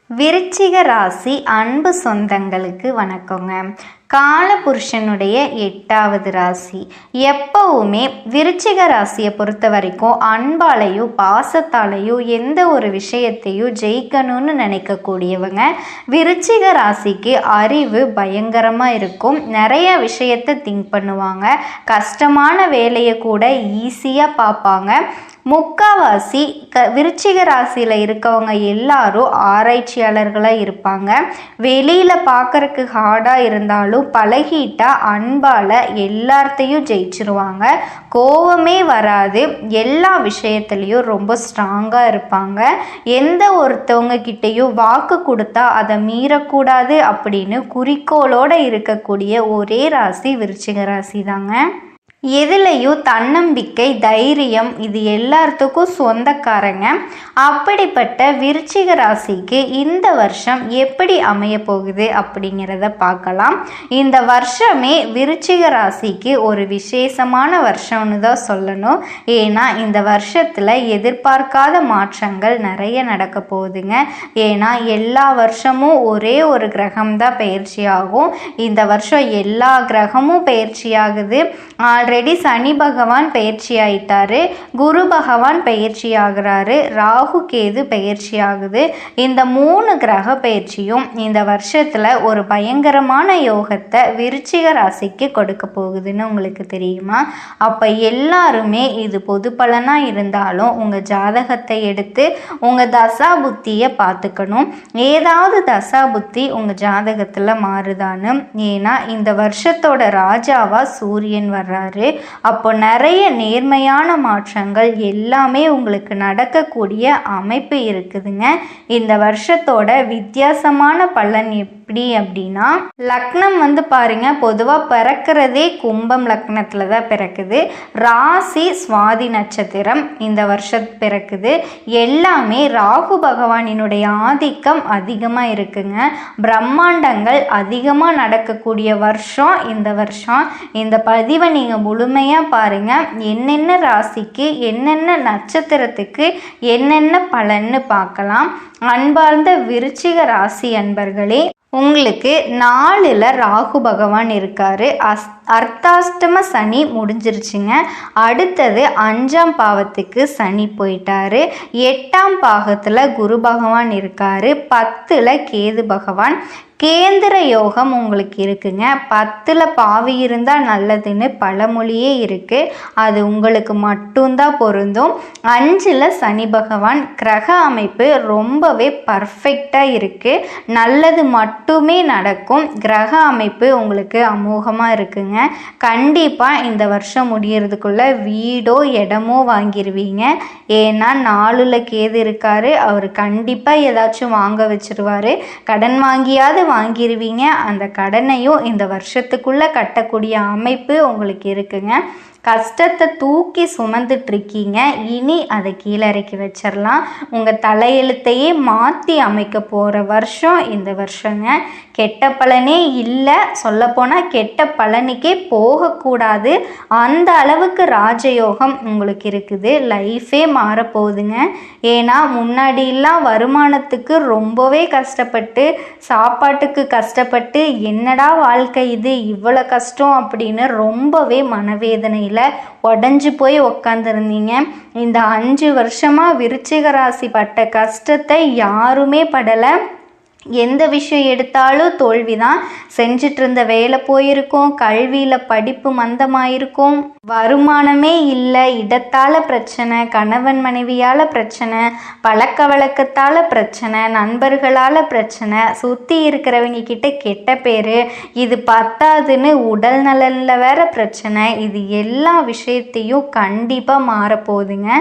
விருச்சிக ராசி அன்பு சொந்தங்களுக்கு வணக்கங்க. காலபுருஷனுடைய 8வது ராசி. எப்பவுமே விருச்சிக ராசியை பொறுத்த வரைக்கும் அன்பாலையும் பாசத்தாலையும் எந்த ஒரு விஷயத்தையும் ஜெயிக்கணும்னு நினைக்கக்கூடியவங்க. விருச்சிக ராசிக்கு அறிவு பயங்கரமாக இருக்கும். நிறைய விஷயத்தை திங்க் பண்ணுவாங்க. கஷ்டமான வேலையை கூட ஈஸியாக பார்ப்பாங்க. முக்காவாசி விருச்சிக ராசியில் இருக்கவங்க எல்லாரும் ஆராய்ச்சியாளர்களாக இருப்பாங்க. வெளியில் பார்க்கறக்கு ஹார்டாக இருந்தாலும் பழகிட்டா அன்பால் எல்லாத்தையும் ஜெயிச்சிருவாங்க. கோவமே வராது. எல்லா விஷயத்துலேயும் ரொம்ப ஸ்ட்ராங்காக இருப்பாங்க. எந்த ஒருத்தவங்க கிட்டேயும் வாக்கு கொடுத்தா அதை மீறக்கூடாது அப்படின்னு குறிக்கோளோடு இருக்கக்கூடிய ஒரே ராசி விருச்சிக ராசி தாங்க. எதுலையும் தன்னம்பிக்கை, தைரியம் இது எல்லாத்துக்கும் சொந்தக்காரங்க. அப்படிப்பட்ட விருச்சிக ராசிக்கு இந்த வருஷம் எப்படி அமைய போகுது அப்படிங்கிறத பார்க்கலாம். இந்த வருஷமே விருச்சிக ராசிக்கு ஒரு விசேஷமான வருஷம்னு தான் சொல்லணும். ஏன்னா இந்த வருஷத்தில் எதிர்பார்க்காத மாற்றங்கள் நிறைய நடக்க போகுதுங்க. ஏன்னா எல்லா வருஷமும் ஒரே ஒரு கிரகம் தான் பயிற்சி ஆகும். இந்த வருஷம் எல்லா கிரகமும் பயிற்சி ஆகுது. ஆல்ரெடி சனி பகவான் பயிற்சி ஆயிட்டாரு, குரு பகவான் பயிற்சி ஆகிறாரு, ராகு கேது பயிற்சி ஆகுது. இந்த 3 கிரக பயிற்சியும் இந்த வருஷத்துல ஒரு பயங்கரமான யோகத்தை விருச்சிக ராசிக்கு கொடுக்க போகுதுன்னு உங்களுக்கு தெரியுமா? அப்ப எல்லாருமே இது பொது பலனா இருந்தாலும் உங்க ஜாதகத்தை எடுத்து உங்க தசா புத்தியை பார்த்துக்கணும். ஏதாவது தசா புத்தி உங்க ஜாதகத்துல மாறுதான்னு. ஏன்னா இந்த வருஷத்தோட ராஜாவா சூரியன் வர்றாரு. அப்போ நிறைய நேர்மையான மாற்றங்கள் எல்லாமே உங்களுக்கு நடக்கக்கூடிய அமைப்பு இருக்குதுங்க. இந்த வருஷத்தோட வித்தியாசமான பலன் எப்படி அப்படின்னா, லக்னம் பாருங்க, பொதுவாக பிறக்கிறதே கும்பம் லக்னத்தில் தான் பிறக்குது. ராசி சுவாதி நட்சத்திரம் இந்த வருஷம் பிறக்குது. எல்லாமே ராகு பகவானினுடைய ஆதிக்கம் அதிகமாக இருக்குங்க. பிரம்மாண்டங்கள் அதிகமாக நடக்கக்கூடிய வருஷம் இந்த வருஷம். இந்த பதிவை நீங்கள் முழுமையாக பாருங்கள். என்னென்ன ராசிக்கு என்னென்ன நட்சத்திரத்துக்கு என்னென்ன பலன்னு பார்க்கலாம். அன்பார்ந்த விருச்சிக ராசி அன்பர்களே, உங்களுக்கு 4ல் ராகு பகவான் இருக்காரு. அர்த்தாஷ்டம சனி முடிஞ்சிருச்சுங்க. அடுத்தது 5ஆம் பாவத்துக்கு சனி போயிட்டாரு. 8ஆம் பாகத்தில் குரு பகவான் இருக்காரு. 10ல் கேது பகவான். கேந்திர யோகம் உங்களுக்கு இருக்குங்க. 10ல் பாவி இருந்தால் நல்லதுன்னு பழமொழியே இருக்குது. அது உங்களுக்கு மட்டும்தான் பொருந்தும். 5ல் சனி பகவான். கிரக அமைப்பு ரொம்பவே பர்ஃபெக்டாக இருக்குது. நல்லது மட்டுமே நடக்கும். கிரக அமைப்பு உங்களுக்கு அமோகமாக இருக்குங்க. கண்டிப்பாக இந்த வருஷம் முடியறதுக்குள்ள வீடோ இடமோ வாங்கிடுவீங்க. ஏன்னா 4ல் கேது இருக்காரு. அவர் கண்டிப்பாக ஏதாச்சும் வாங்க வச்சிருவாரு. கடன் வாங்கியாவது வாங்கிடுவீங்க. அந்த கடனையும் இந்த வருஷத்துக்குள்ள கட்டக்கூடிய அமைப்பு உங்களுக்கு இருக்குங்க. கஷ்டத்தை தூக்கி சுமந்துட்டு இருக்கீங்க. இனி அதை கீழே இறக்கி வச்சிடலாம். உங்கள் தலையெழுத்தையே மாற்றி அமைக்க போகிற வருஷம் இந்த வருஷங்க. கெட்ட பலனே இல்லை. சொல்லப்போனால் கெட்ட பலனுக்கே போகக்கூடாது. அந்த அளவுக்கு ராஜயோகம் உங்களுக்கு இருக்குது. லைஃபே மாறப்போகுதுங்க. ஏன்னா முன்னாடியெல்லாம் வருமானத்துக்கு ரொம்பவே கஷ்டப்பட்டு, சாப்பாட்டுக்கு கஷ்டப்பட்டு, என்னடா வாழ்க்கை இது, இவ்வளோ கஷ்டம் அப்படின்னு ரொம்பவே மனவேதனை உடஞ்சு போய் உக்காந்துருந்தீங்க. இந்த 5 வருஷமா விருச்சிக ராசி பட்ட கஷ்டத்தை யாருமே படலை. எந்த விஷயம் எடுத்தாலும் தோல்விதான். செஞ்சிட்டு இருந்த வேலை போயிருக்கும். கல்வியில் படிப்பு மந்தமாயிருக்கும். வருமானமே இல்லை. இடத்தால் பிரச்சனை, கணவன் மனைவியால் பிரச்சனை, பழக்க வழக்கத்தால் பிரச்சனை, நண்பர்களால் பிரச்சனை, சுற்றி இருக்கிறவங்க கிட்ட கெட்ட பேர், இது பத்தாதுன்னு உடல் நலனில் வேற பிரச்சனை. இது எல்லா விஷயத்தையும் கண்டிப்பாக மாறப்போகுதுங்க.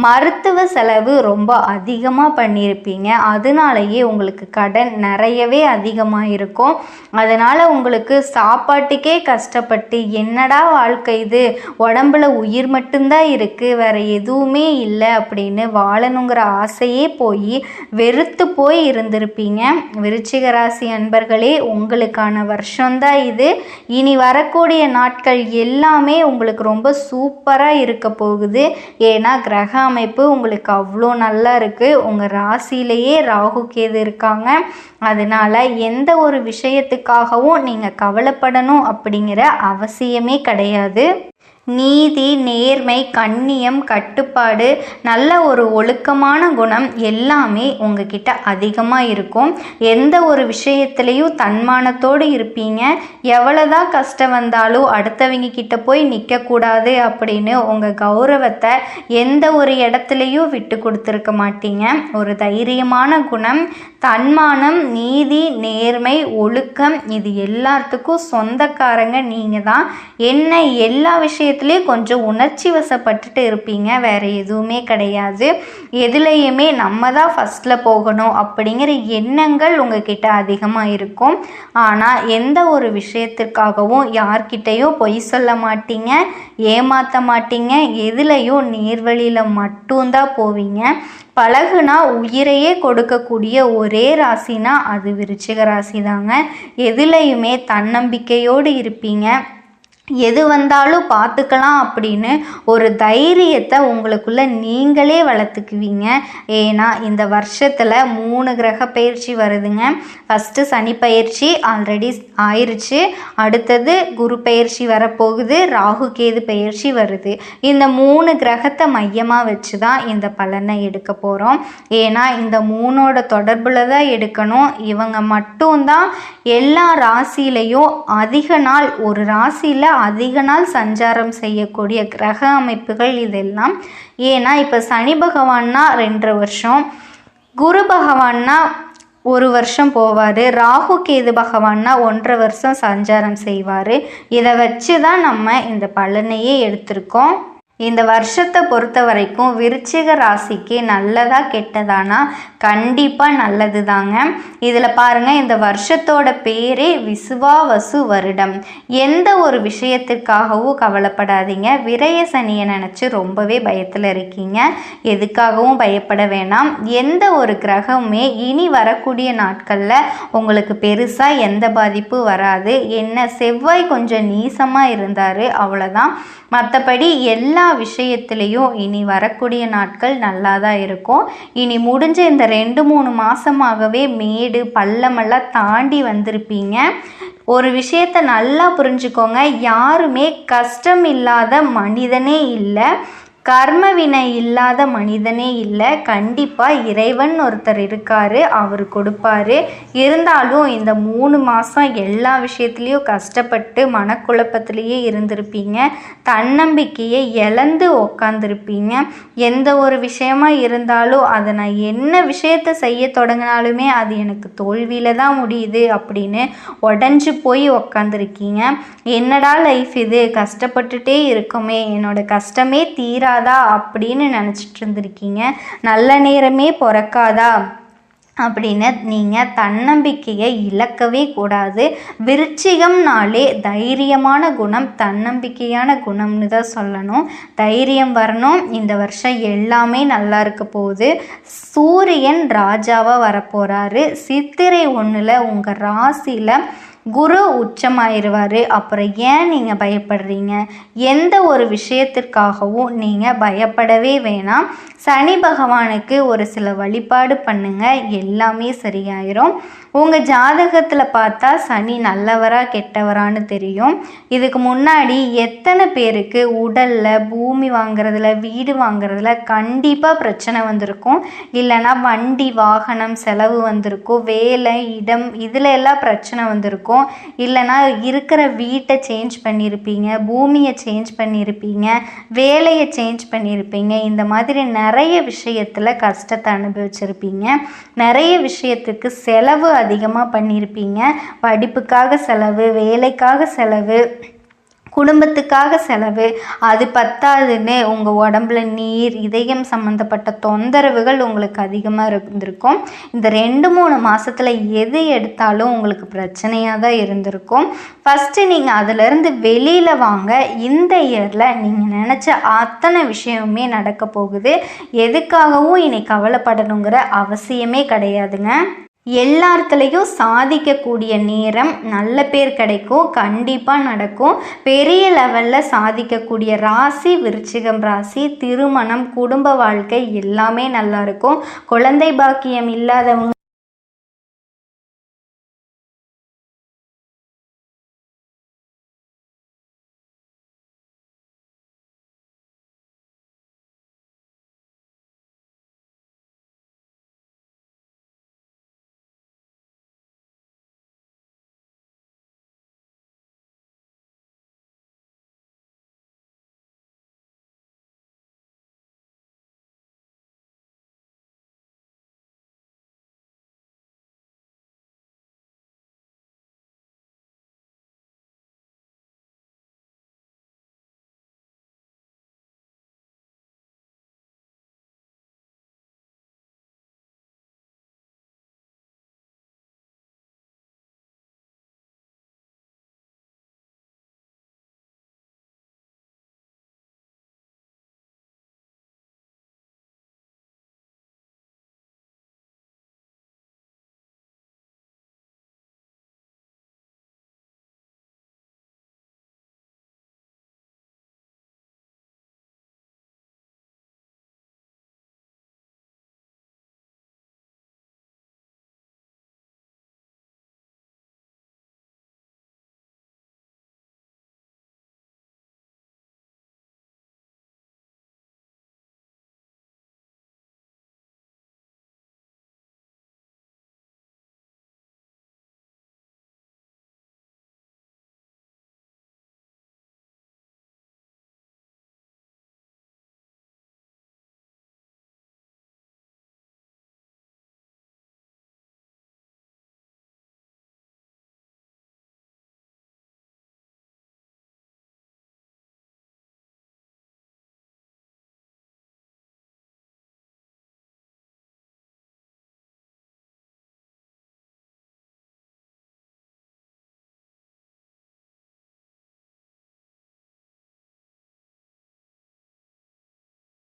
மருத்துவ செலவு ரொம்ப அதிகமாக பண்ணியிருப்பீங்க. அதனாலேயே உங்களுக்கு கடன் நிறையவே அதிகமாக இருக்கும். அதனால் உங்களுக்கு சாப்பாட்டுக்கே கஷ்டப்பட்டு என்னடா வாழ்க்கை இது, உடம்புல உயிர் மட்டும்தான் இருக்குது, வேறு எதுவுமே இல்லை அப்படின்னு வாழணுங்கிற ஆசையே போய் வெறுத்து போய் இருந்திருப்பீங்க. விருச்சிக ராசி அன்பர்களே, உங்களுக்கான வருஷம்தான் இது. இனி வரக்கூடிய நாட்கள் எல்லாமே உங்களுக்கு ரொம்ப சூப்பராக இருக்க போகுது. ஏன்னா கிரக அமைப்பு உங்களுக்கு அவ்வளோ நல்லா இருக்குது. உங்கள் ராசியிலேயே ராகு கேது இருக்காங்க. அதனால் எந்த ஒரு விஷயத்துக்காகவும் நீங்கள் கவலைப்படணும் அப்படிங்கிற அவசியமே கிடையாது. நீதி, நேர்மை, கண்ணியம், கட்டுப்பாடு, நல்ல ஒரு ஒழுக்கமான குணம் எல்லாமே உங்ககிட்ட அதிகமாக இருக்கும். எந்த ஒரு விஷயத்துலேயும் தன்மானத்தோடு இருப்பீங்க. எவ்வளோதான் கஷ்டம் வந்தாலும் அடுத்தவங்க கிட்ட போய் நிற்கக்கூடாது அப்படின்னு உங்கள் கௌரவத்தை எந்த ஒரு இடத்துலையும் விட்டு கொடுத்துருக்க மாட்டீங்க. ஒரு தைரியமான குணம், தன்மானம், நீதி, நேர்மை, ஒழுக்கம் இது எல்லாத்துக்கும் சொந்தக்காரங்க நீங்கள் தான். என்ன எல்லா விஷயத்துலேயும் கொஞ்சம் உணர்ச்சி வசப்பட்டுட்டு இருப்பீங்க, வேறு எதுவுமே கிடையாது. எதுலேயுமே நம்ம தான் ஃபஸ்ட்டில் போகணும் அப்படிங்கிற எண்ணங்கள் உங்ககிட்ட அதிகமாக இருக்கும். ஆனால் எந்த ஒரு விஷயத்திற்காகவும் யார்கிட்டையும் பொய் சொல்ல மாட்டீங்க, ஏமாற்ற மாட்டீங்க. எதுலேயும் நேர்வழியில் மட்டும்தான் போவீங்க. பழகுனா உயிரையே கொடுக்கக்கூடிய ஒரே ராசினா அது விருச்சிக ராசி தாங்க. எதுலையுமே தன்னம்பிக்கையோடு இருப்பீங்க. எது வந்தாலும் பார்த்துக்கலாம் அப்படின்னு ஒரு தைரியத்தை உங்களுக்குள்ள நீங்களே வளர்த்துக்குவீங்க. ஏன்னா இந்த வருஷத்தில் 3 கிரக பயிற்சி வருதுங்க. ஃபஸ்ட்டு சனி பயிற்சி ஆல்ரெடி ஆயிடுச்சு. அடுத்தது குரு பயிற்சி வரப்போகுது. ராகு கேது பயிற்சி வருது. இந்த 3 கிரகத்தை மையமாக வச்சு தான் இந்த பலனை எடுக்க போகிறோம். ஏன்னா இந்த 3ஓட தொடர்பில் தான் எடுக்கணும். இவங்க மட்டும்தான் எல்லா ராசியிலையும் அதிக நாள், ஒரு ராசியில் அதிக நாள் சஞ்சாரம் செய்யக்கூடிய கிரக அமைப்புகள் இதெல்லாம். ஏன்னா இப்போ சனி பகவான்னா 2.5 வருஷம், குரு பகவான்னா 1 வருஷம் போவார், ராகு கேது பகவான்னா 1.5 வருஷம் சஞ்சாரம் செய்வார். இதை வச்சு தான் நம்ம இந்த பலனையே எடுத்திருக்கோம். இந்த வருஷத்தை பொறுத்த வரைக்கும் விருச்சிக ராசிக்கு நல்லதா கெட்டதானா கண்டிப்பாக நல்லது தாங்க. இதில் பாருங்கள், இந்த வருஷத்தோட பேரே விசுவாவசு வருடம். எந்த ஒரு விஷயத்திற்காகவும் கவலைப்படாதீங்க. விரய சனியை நினச்சி ரொம்பவே பயத்தில் இருக்கீங்க. எதுக்காகவும் பயப்பட வேணாம். எந்த ஒரு கிரகமுமே இனி வரக்கூடிய நாட்களில் உங்களுக்கு பெருசாக எந்த பாதிப்பு வராது. என்ன செவ்வாய் கொஞ்சம் நீசமாக இருந்தார், அவ்வளோதான். மற்றபடி எல்லா விஷயத்துலேயும் இனி வரக்கூடிய நாட்கள் நல்லா தான் இருக்கும். இனி முடிஞ்ச இந்த 2-3 மாதமாகவே மேடு பள்ளமெல்லாம் தாண்டி வந்திருப்பீங்க. ஒரு விஷயத்தை நல்லா புரிஞ்சுக்கோங்க, யாருமே கஷ்டம் இல்லாத மனிதனே இல்லை, கர்ம வினை இல்லாத மனிதனே இல்லை. கண்டிப்பாக இறைவன் ஒருத்தர் இருக்கார், அவர் கொடுப்பார். இருந்தாலும் இந்த 3 மாதம் எல்லா விஷயத்துலேயும் கஷ்டப்பட்டு மனக்குழப்பத்திலேயே இருந்திருப்பீங்க. தன்னம்பிக்கையை இழந்து உக்காந்துருப்பீங்க. எந்த ஒரு விஷயமா இருந்தாலும் அதை நான் என்ன விஷயத்தை செய்ய தொடங்கினாலுமே அது எனக்கு தோல்வியில் தான் முடியுது அப்படின்னு உடஞ்சி போய் உக்காந்துருக்கீங்க. என்னடா லைஃப் இது, கஷ்டப்பட்டுட்டே இருக்குமே, என்னோட கஷ்டமே தீராதா அப்படின்னு நினச்சிட்டு இருந்திருக்கீங்க. நல்ல நேரமே பிறக்காதா அப்படின்னு நீங்கள் தன்னம்பிக்கையை இழக்கவே கூடாது. விருச்சிகம்னாலே தைரியமான குணம், தன்னம்பிக்கையான குணம்னு தான் சொல்லணும். தைரியம் வரணும். இந்த வருஷம் எல்லாமே நல்லா இருக்க போகுது. சூரியன் ராஜாவாக வரப்போகிறாரு. சித்திரை 1 உங்கள் ராசியில் குரு உச்சமாயிருவார். அப்புறம் ஏன் நீங்கள் பயப்படுறீங்க? எந்த ஒரு விஷயத்திற்காகவும் நீங்கள் பயப்படவே வேணாம். சனி பகவானுக்கு ஒரு சில வழிபாடு பண்ணுங்க, எல்லாமே சரியாயிரும். உங்கள் ஜாதகத்தில் பார்த்தா சனி நல்லவரா கெட்டவரான்னு தெரியும். இதுக்கு முன்னாடி எத்தனை பேருக்கு உடலில், பூமி வாங்குறதுல, வீடு வாங்குறதுல கண்டிப்பாக பிரச்சனை வந்திருக்கும். இல்லைனா வண்டி வாகனம் செலவு வந்திருக்கும், வேலை இடம் இதில் எல்லாம் பிரச்சனை வந்திருக்கும். இல்லைனா இருக்கிற வீட்டை சேஞ்ச் பண்ணியிருப்பீங்க, பூமியை சேஞ்ச் பண்ணியிருப்பீங்க, வேலையை சேஞ்ச் பண்ணியிருப்பீங்க. இந்த மாதிரி நிறைய விஷயத்தில் கஷ்டத்தை அனுபவிச்சிருப்பீங்க. நிறைய விஷயத்துக்கு செலவு அதிகமாக பண்ணியிருப்பீங்க. படிப்புக்காக செலவு, வேலைக்காக செலவு, குடும்பத்துக்காக செலவு, அது பத்தாதுன்னு உங்கள் உடம்புல நீர், இதயம் சம்மந்தப்பட்ட தொந்தரவுகள் உங்களுக்கு அதிகமாக இருந்திருக்கும். இந்த 2-3 மாதத்தில் எது எடுத்தாலும் உங்களுக்கு பிரச்சனையாக தான் இருந்திருக்கும். ஃபஸ்ட்டு நீங்கள் அதிலிருந்து வெளியில் வாங்க. இந்த இயரில் நீங்கள் நினச்ச அத்தனை விஷயமுமே நடக்க போகுது. எதுக்காகவும் இனி கவலைப்படணுங்கிற அவசியமே கிடையாதுங்க. எல்லாத்துலேயும் சாதிக்கக்கூடிய நேரம், நல்ல பேர் கிடைக்கும், கண்டிப்பாக நடக்கும். பெரிய லெவலில் சாதிக்கக்கூடிய ராசி விருச்சிகம் ராசி. திருமணம், குடும்ப வாழ்க்கை எல்லாமே நல்லா இருக்கும். குழந்தை பாக்கியம் இல்லாதவங்க